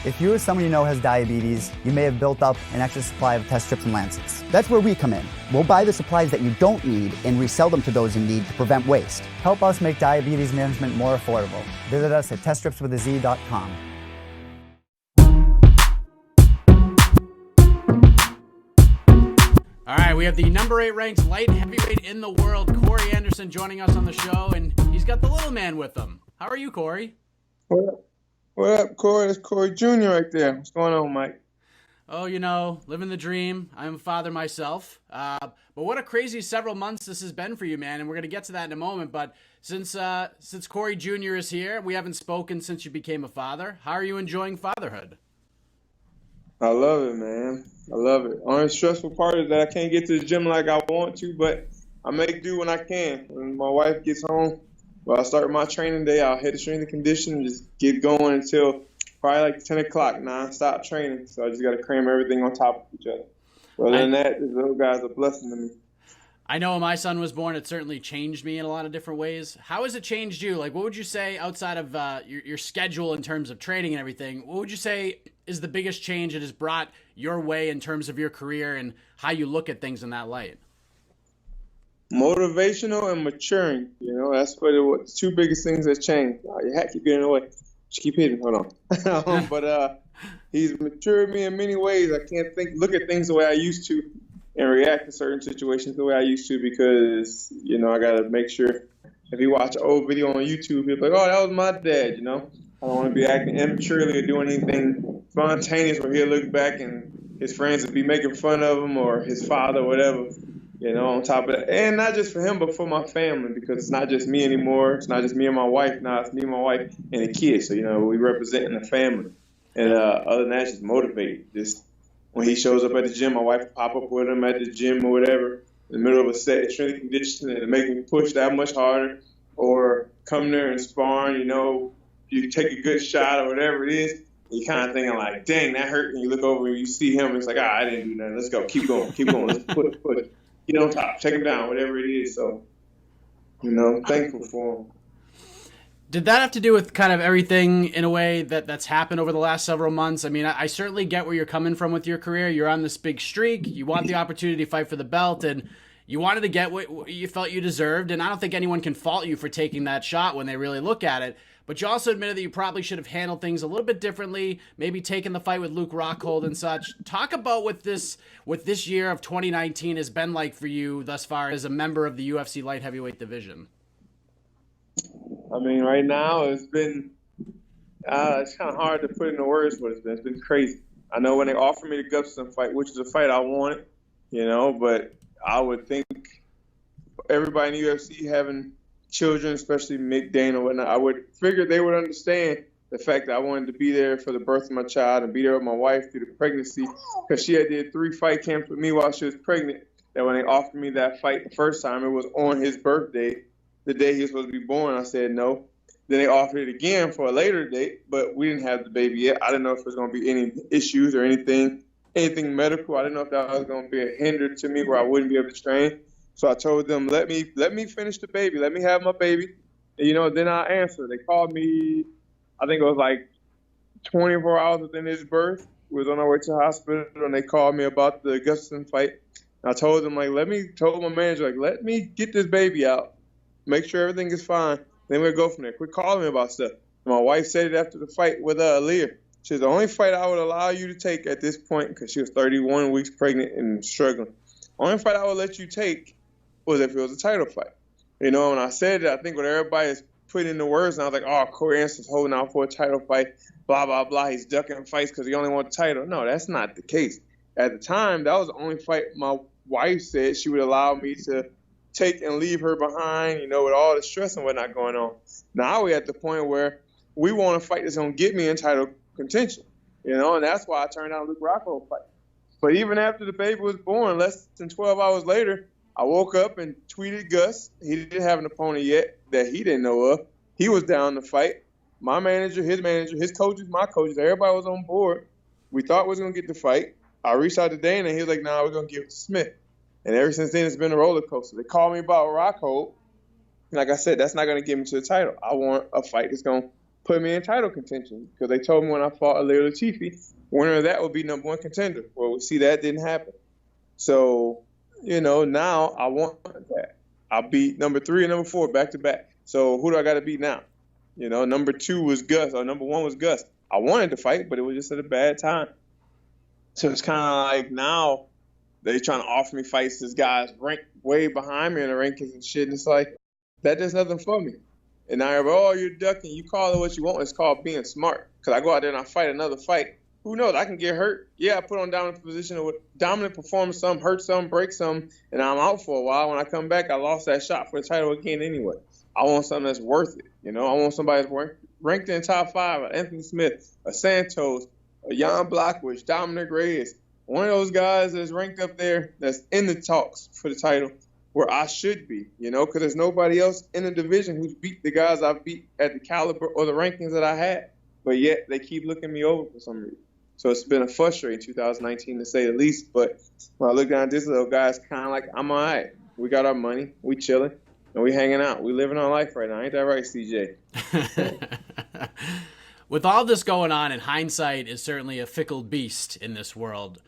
If you or someone you know has diabetes, you may have built up an extra supply of test strips and lancets. That's where we come in. We'll buy the supplies that you don't need and resell them to those in need to prevent waste. Help us make diabetes management more affordable. Visit us at teststripswithaz.com. All right, we have the number 8 ranked light heavyweight in the world, Corey Anderson, joining us on the show, and he's got the little man with him. How are you, Corey? What up, Corey? It's Corey Jr. right there. What's going on, Mike? Oh, you know, living the dream. I'm a father myself. But what a crazy several months this has been for you, man, and we're going to get to that in a moment. But since Corey Jr. is here, we haven't spoken since you became a father. How are you enjoying fatherhood? I love it, man. I love it. Only stressful part is that I can't get to the gym like I want to, but I make do when I can. When my wife gets home, I start my training day, I'll hit the strength and conditioning, just get going until probably like 10 o'clock, non-stop training. So I just got to cram everything on top of each other. Other than that, those guys are a blessing to me. I know when my son was born, it certainly changed me in a lot of different ways. How has it changed you? Like, what would you say outside of your schedule in terms of training and everything? What would you say is the biggest change it has brought your way in terms of your career and how you look at things in that light? Motivational and maturing. You know, that's what the two biggest things that changed. Your hat keep getting away. Just keep hitting. Hold on. But he's matured me in many ways. I can't look at things the way I used to and react to certain situations the way I used to because, you know, I got to make sure if you watch an old video on YouTube, he'll be like, oh, that was my dad, you know. I don't want to be acting immaturely or doing anything spontaneous where he'll look back and his friends would be making fun of him or his father or whatever, you know, on top of that. And not just for him, but for my family because it's not just me anymore. It's not just me and my wife. Now it's me and my wife and the kids. So, you know, we representing the family. And other than that, just motivate. Just when he shows up at the gym, my wife will pop up with him at the gym or whatever in the middle of a set, strength and conditioning, and make me push that much harder or come there and sparring, you know, you take a good shot or whatever it is, you kind of thinking like, dang, that hurt. And you look over and you see him, and it's like, I didn't do nothing. Let's go. Keep going. Let's push. Get on top. Take him down, whatever it is. So, you know, thankful for him. Did that have to do with kind of everything in a way that's happened over the last several months? I mean, I certainly get where you're coming from with your career. You're on this big streak. You want the opportunity to fight for the belt, and you wanted to get what you felt you deserved. And I don't think anyone can fault you for taking that shot when they really look at it. But you also admitted that you probably should have handled things a little bit differently, maybe taken the fight with Luke Rockhold and such. Talk about what this year of 2019 has been like for you thus far as a member of the UFC light heavyweight division. I mean, right now it's been it's kind of hard to put into words what it's been. It's been crazy. I know when they offered me the Gustafsson fight, which is a fight I wanted, you know, but I would think everybody in the UFC having children, especially Mick, Dana, whatnot, I would figure they would understand the fact that I wanted to be there for the birth of my child and be there with my wife through the pregnancy because she had did 3 fight camps with me while she was pregnant. That when they offered me that fight the first time, it was on his birthday, the day he was supposed to be born. I said no. Then they offered it again for a later date, but we didn't have the baby yet. I didn't know if there was going to be any issues or anything medical. I didn't know if that was going to be a hinder to me where I wouldn't be able to train. So I told them, let me finish the baby. Let me have my baby. And, you know, then I'll answer. They called me, I think it was like 24 hours within his birth. We was on our way to the hospital, and they called me about the Gustafsson fight. And I told them, like, told my manager, like, let me get this baby out. Make sure everything is fine. Then we'll go from there. Quit calling me about stuff. And my wife said it after the fight with Ilir. She said, the only fight I would allow you to take at this point, because she was 31 weeks pregnant and struggling, only fight I would let you take was if it was a title fight. You know, when I said it, I think what everybody is putting into words, and I was like, oh, Corey Anderson's holding out for a title fight, blah, blah, blah. He's ducking fights because he only wants the title. No, that's not the case. At the time, that was the only fight my wife said she would allow me to take and leave her behind, you know, with all the stress and whatnot going on. Now we're at the point where we want a fight that's going to get me in title contention, you know, and that's why I turned down Luke Rockhold fight. But even after the baby was born, less than 12 hours later, I woke up and tweeted Gus. He didn't have an opponent yet that he didn't know of. He was down to fight. My manager, his coaches, my coaches, everybody was on board. We thought we was going to get the fight. I reached out to Dana, and he was like, nah, we're going to give it to Smith. And ever since then, it's been a roller coaster. They called me about Rockhold. Like I said, that's not going to get me to the title. I want a fight that's going to put me in title contention because they told me when I fought Ilir Latifi, winner of that would be number 1 contender. Well, we see that didn't happen. So, now I want that. I beat number 3 and number 4 back to back. So who do I got to beat now? Number 2 was Gus, or number 1 was Gus. I wanted to fight, but it was just at a bad time. So it's kind of like now they trying to offer me fights. This guy's ranked way behind me in the rankings and shit. And it's like, that does nothing for me. And now everybody, oh, you're ducking. You call it what you want. It's called being smart. Because I go out there and I fight another fight. Who knows? I can get hurt. Yeah, I put on dominant position with dominant performance, some hurt some, break some, and I'm out for a while. When I come back, I lost that shot for the title again anyway. I want something that's worth it. I want somebody that's ranked in top 5, an Anthony Smith, a Santos, a Jan Blachowicz, Dominic Reyes. One of those guys that's ranked up there that's in the talks for the title where I should be, because there's nobody else in the division who's beat the guys I've beat at the caliber or the rankings that I had. But yet they keep looking me over for some reason. So it's been a frustrating 2019 to say the least. But when I look down at this little guy, it's kind of like, I'm all right. We got our money. We chilling. And we hanging out. We living our life right now. Ain't that right, CJ? With all this going on, and hindsight is certainly a fickle beast in this world,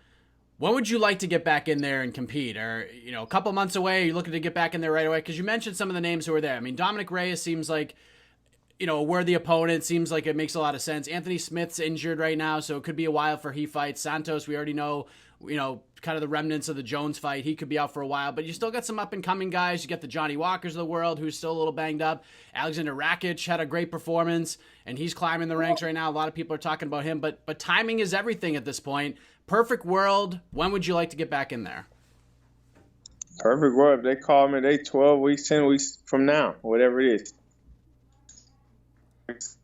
when would you like to get back in there and compete? Or, a couple months away, are you looking to get back in there right away? Because you mentioned some of the names who are there. I mean, Dominic Reyes seems like, a worthy opponent. Seems like it makes a lot of sense. Anthony Smith's injured right now, so it could be a while for he fights. Santos, we already know, kind of the remnants of the Jones fight. He could be out for a while, but you still got some up-and-coming guys. You got the Johnny Walkers of the world, who's still a little banged up. Alexander Rakic had a great performance, and he's climbing the ranks right now. A lot of people are talking about him, but timing is everything at this point. Perfect world. When would you like to get back in there? Perfect world. If they call me, they 12 weeks, 10 weeks from now, whatever it is.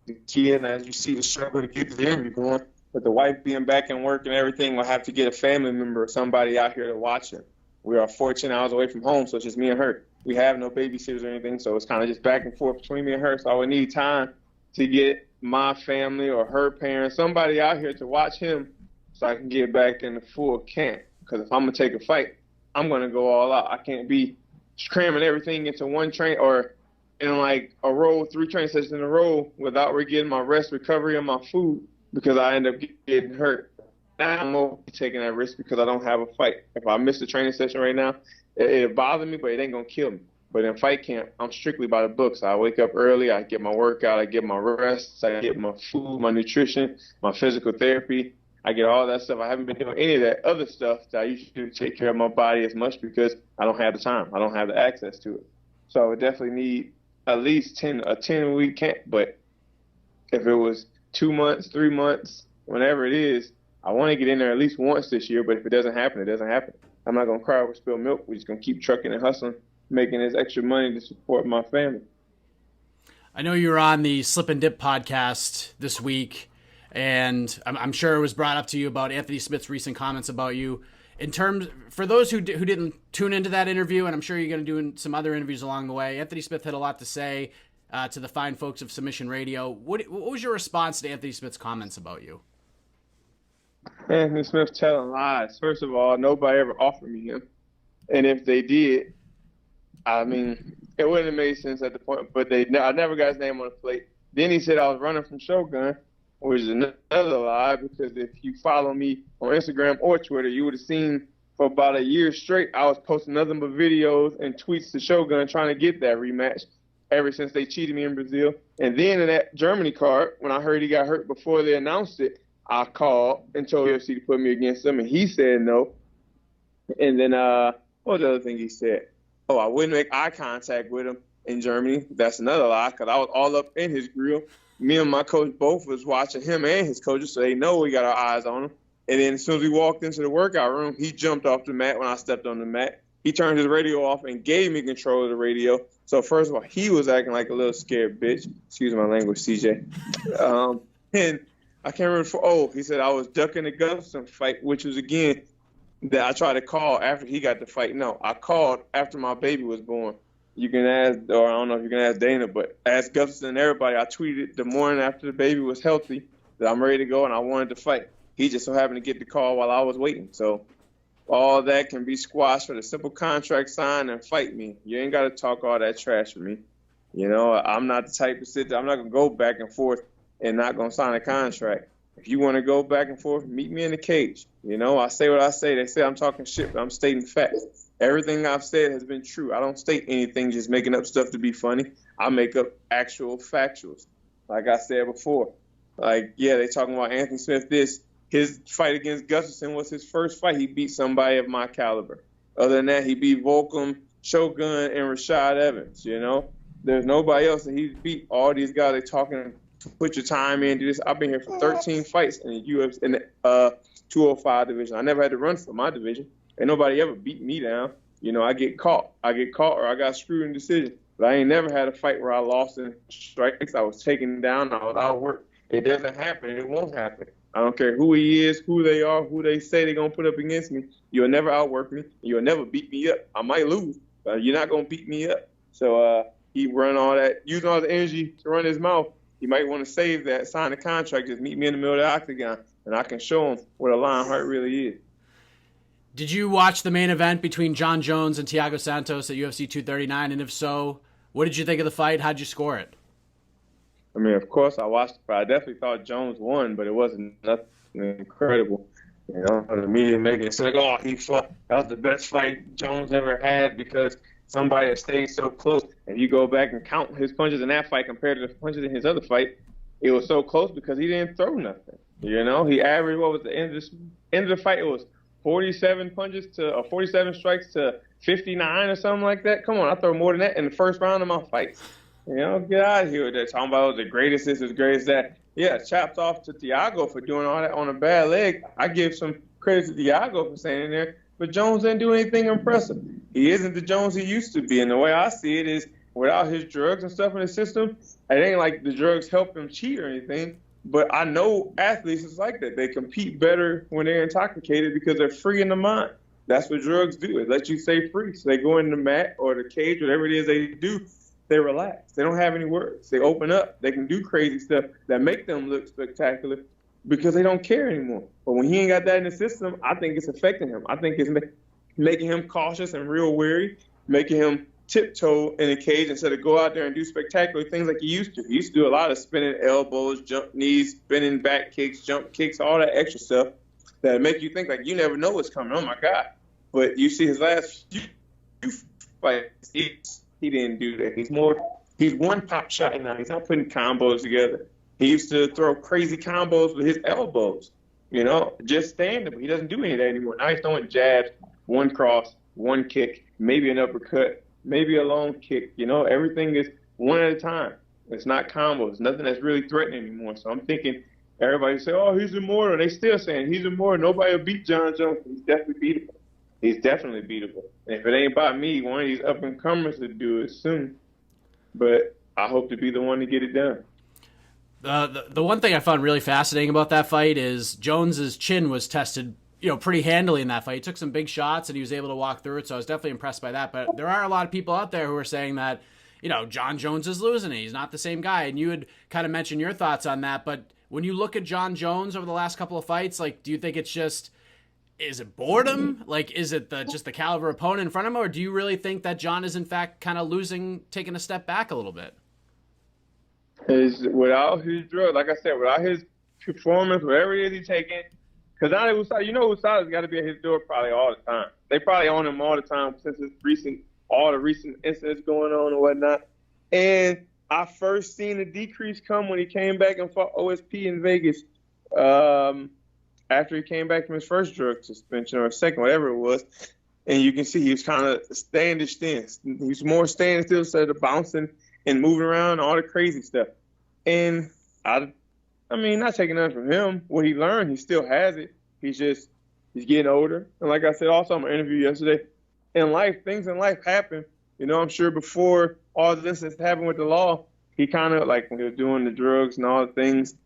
The kid, as you see, the struggle to get the interview going. But the wife being back in work and everything, will have to get a family member or somebody out here to watch her. We are 14 hours away from home, so it's just me and her. We have no babysitters or anything, so it's kind of just back and forth between me and her. So I would need time to get my family or her parents, somebody out here to watch him so I can get back in the full camp. Because if I'm going to take a fight, I'm going to go all out. I can't be cramming everything into one train or in like a row, 3 train sessions in a row without getting my rest, recovery, and my food because I end up getting hurt. Now I'm over taking that risk because I don't have a fight. If I miss a training session right now, it'll bother me, but it ain't going to kill me. But in fight camp, I'm strictly by the books. I wake up early, I get my workout, I get my rest, I get my food, my nutrition, my physical therapy. I get all that stuff. I haven't been doing any of that other stuff that I used to do to take care of my body as much because I don't have the time. I don't have the access to it. So I would definitely need at least a 10-week camp. But if it was 2 months, 3 months, whenever it is, I want to get in there at least once this year. But if it doesn't happen, it doesn't happen. I'm not going to cry over spilled milk. We're just going to keep trucking and hustling, making this extra money to support my family. I know you were on the Slip and Dip podcast this week, and I'm sure it was brought up to you about Anthony Smith's recent comments about you. In terms, for those who didn't tune into that interview, and I'm sure you're going to do some other interviews along the way, Anthony Smith had a lot to say to the fine folks of Submission Radio. What was your response to Anthony Smith's comments about you? Anthony Smith telling lies. First of all, nobody ever offered me him. And if they did, I mean, it wouldn't have made sense at the point, but I never got his name on the plate. Then he said I was running from Shogun, which is another lie, because if you follow me on Instagram or Twitter, you would have seen for about a year straight, I was posting nothing but videos and tweets to Shogun trying to get that rematch ever since they cheated me in Brazil. And then in that Germany card, when I heard he got hurt before they announced it, I called and told UFC to put me against him, and he said no. And then what was the other thing he said? Oh, I wouldn't make eye contact with him in Germany. That's another lie, because I was all up in his grill. Me and my coach both was watching him and his coaches, so they know we got our eyes on him. And then as soon as we walked into the workout room, he jumped off the mat when I stepped on the mat. He turned his radio off and gave me control of the radio. So first of all, he was acting like a little scared bitch. Excuse my language, CJ. And I can't remember. He said I was ducking the Gustafsson fight, which was, again, that I tried to call after he got the fight. No, I called after my baby was born. You can ask, or I don't know if you can ask Dana, but ask Gustafsson and everybody. I tweeted the morning after the baby was healthy that I'm ready to go and I wanted to fight. He just so happened to get the call while I was waiting. So all that can be squashed for the simple contract sign and fight me. You ain't got to talk all that trash for me. You know, I'm not the type to sit there. I'm not going to go back and forth and not going to sign a contract. If you want to go back and forth, meet me in the cage. You know, I say what I say. They say I'm talking shit, but I'm stating facts. Everything I've said has been true. I don't state anything just making up stuff to be funny. I make up actual factuals. Like I said before. Like, yeah, they talking about Anthony Smith. His fight against Gustafsson was his first fight. He beat somebody of my caliber. Other than that, he beat Volcom, Shogun, and Rashad Evans, you know. There's nobody else that he's beat. All these guys, they talking, put your time in, do this. I've been here for 13 fights in the UFC, in the 205 division. I never had to run for my division. Ain't nobody ever beat me down. You know, I get caught or I got screwed in decision. But I ain't never had a fight where I lost in strikes. I was taken down. I was outworked. It doesn't happen. It won't happen. I don't care who he is, who they are, who they say they're going to put up against me. You'll never outwork me. You'll never beat me up. I might lose, but you're not going to beat me up. So he run all that, using all the energy to run his mouth. He might want to save that, sign a contract, just meet me in the middle of the octagon, and I can show him what a Lionheart really is. Did you watch the main event between Jon Jones and Thiago Santos at UFC 239? And if so, what did you think of the fight? How'd you score it? I mean, of course, I watched it, but I definitely thought Jones won, but it wasn't nothing incredible. You know, the media making it sound like, oh, he fought. That was the best fight Jones ever had because somebody that stayed so close. If you go back and count his punches in that fight compared to the punches in his other fight, it was so close because he didn't throw nothing. You know, he averaged, what was the end of the fight? It was 47 strikes to 59 or something like that. Come on, I throw more than that in the first round of my fights. You know, get out of here with that. Talking about the greatest this, the greatest that. Yeah, chopped off to Thiago for doing all that on a bad leg. I give some credit to Thiago for saying there, but Jones didn't do anything impressive. He isn't the Jones he used to be. And the way I see it is without his drugs and stuff in the system, it ain't like the drugs help him cheat or anything. But I know athletes is like that. They compete better when they're intoxicated because they're free in the mind. That's what drugs do. It lets you stay free. So they go in the mat or the cage, whatever it is they do, they relax. They don't have any words. They open up. They can do crazy stuff that make them look spectacular because they don't care anymore. But when he ain't got that in the system, I think it's affecting him. I think it's making him cautious and real wary, making him tiptoe in a cage instead of go out there and do spectacular things like he used to. He used to do a lot of spinning elbows, jump knees, spinning back kicks, jump kicks, all that extra stuff that make you think like you never know what's coming. Oh my God. But you see his last few fights, he didn't do that. He's one pop shot now. He's not putting combos together. He used to throw crazy combos with his elbows, you know, just standing. But he doesn't do any of that anymore. Now he's throwing jabs, one cross, one kick, maybe an uppercut, maybe a long kick. You know, everything is one at a time. It's not combos. Nothing that's really threatening anymore. So I'm thinking everybody say, oh, he's immortal. They still saying he's immortal. Nobody will beat Jon Jones. He's definitely beatable. He's definitely beatable. And if it ain't about me, one of these up-and-comers will do it soon. But I hope to be the one to get it done. The one thing I found really fascinating about that fight is Jones's chin was tested, you know, pretty handily in that fight. He took some big shots and he was able to walk through it, so I was definitely impressed by that. But there are a lot of people out there who are saying that, you know, Jon Jones is losing it. He's not the same guy. And you had kind of mentioned your thoughts on that. But when you look at Jon Jones over the last couple of fights, like, do you think it's just, is it boredom? Like, is it just the caliber opponent in front of him? Or do you really think that Jon is, in fact, kind of taking a step back a little bit? Without his drug, like I said, without his performance, whatever it is he's taking, because now USADA's got to be at his door probably all the time. They probably own him all the time since all the recent incidents going on and whatnot. And I first seen the decrease come when he came back and fought OSP in Vegas. After he came back from his first drug suspension or second, whatever it was, and you can see he was kind of standing still. He was more standing still instead of bouncing and moving around and all the crazy stuff. And I mean, not taking nothing from him. What he learned, he still has it. He's getting older. And like I said, also on my interview yesterday, things in life happen. You know, I'm sure before all this has happened with the law, he kind of, like when he was doing the drugs and all the things,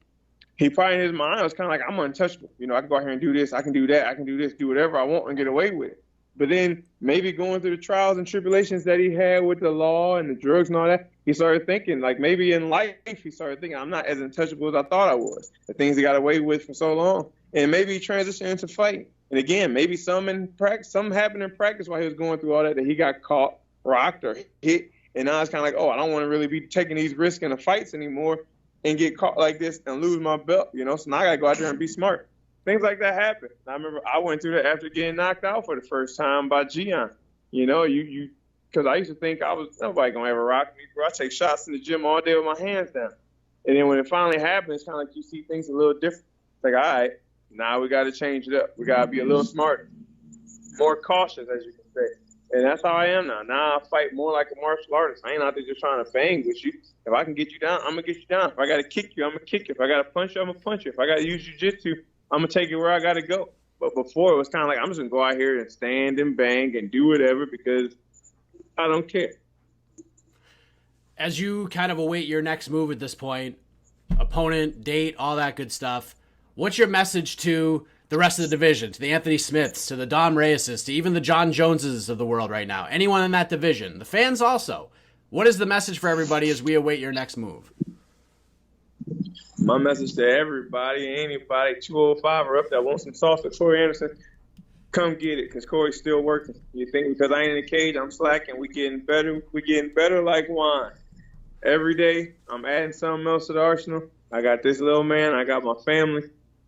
he probably in his mind was kind of like, I'm untouchable. You know, I can go out here and do this. I can do that. I can do this, do whatever I want and get away with it. But then maybe going through the trials and tribulations that he had with the law and the drugs and all that, he started thinking, like maybe in life, he started thinking, I'm not as untouchable as I thought I was. The things he got away with for so long. And maybe he transitioned into fighting. And again, maybe something happened in practice while he was going through all that he got caught, rocked, or hit. And now it's kind of like, oh, I don't want to really be taking these risks in the fights anymore. and get caught like this and lose my belt, you know? So now I got to go out there and be smart. Things like that happen. I remember I went through that after getting knocked out for the first time by Gian. You know, because I used to think nobody going to ever rock me, bro. I take shots in the gym all day with my hands down. And then when it finally happens, it's kind of like you see things a little different. It's like, all right, now we got to change it up. We got to be a little smarter, more cautious, as you can say. And that's how I am now. Now I fight more like a martial artist. I ain't out there just trying to bang with you. If I can get you down, I'm going to get you down. If I got to kick you, I'm going to kick you. If I got to punch you, I'm going to punch you. If I got to use jiu-jitsu, I'm going to take it where I got to go. But before, it was kind of like, I'm just going to go out here and stand and bang and do whatever because I don't care. As you kind of await your next move at this point, opponent, date, all that good stuff, what's your message to the rest of the division, to the Anthony Smiths, to the Dom Reyeses, to even the Jon Joneses of the world right now, anyone in that division, the fans also? What is the message for everybody as we await your next move? My message to everybody, anybody, 205 or up that wants some sauce with Corey Anderson, come get it, because Corey's still working. You think because I ain't in the cage, I'm slacking. We getting better. We getting better like wine. Every day, I'm adding something else to the arsenal. I got this little man. I got my family,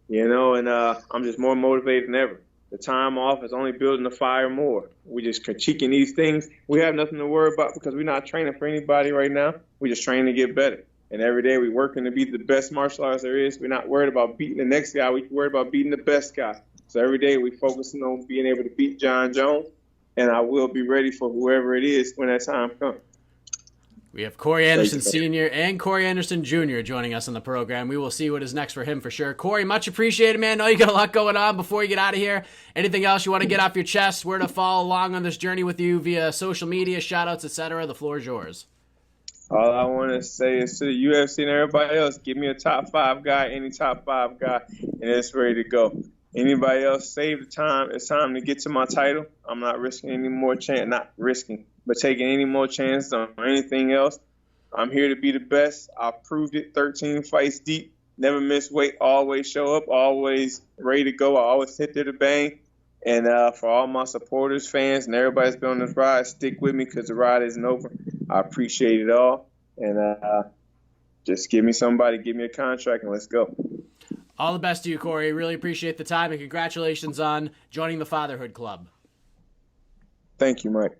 you know, and I'm just more motivated than ever. The time off is only building the fire more. We just critiquing these things. We have nothing to worry about because we're not training for anybody right now. We're just training to get better. And every day we're working to be the best martial artist there is. We're not worried about beating the next guy. We're worried about beating the best guy. So every day we're focusing on being able to beat Jon Jones, and I will be ready for whoever it is when that time comes. We have Corey Anderson Sr. and Corey Anderson Jr. joining us on the program. We will see what is next for him for sure. Corey, much appreciated, man. I know you got a lot going on. Before you get out of here, anything else you want to get off your chest? Where to follow along on this journey with you via social media, shout-outs, etc.? The floor is yours. All I want to say is to the UFC and everybody else, give me a top 5 guy, any top 5 guy, and it's ready to go. Anybody else, save the time. It's time to get to my title. I'm not risking any more chance, not risking, but taking any more chances on anything else. I'm here to be the best. I've proved it 13 fights deep. Never miss weight, always show up, always ready to go. I always hit there to bang. And for all my supporters, fans, and everybody that's been on this ride, stick with me because the ride isn't over. I appreciate it all. And just give me somebody, give me a contract, and let's go. All the best to you, Corey. Really appreciate the time, and congratulations on joining the Fatherhood Club. Thank you, Mike.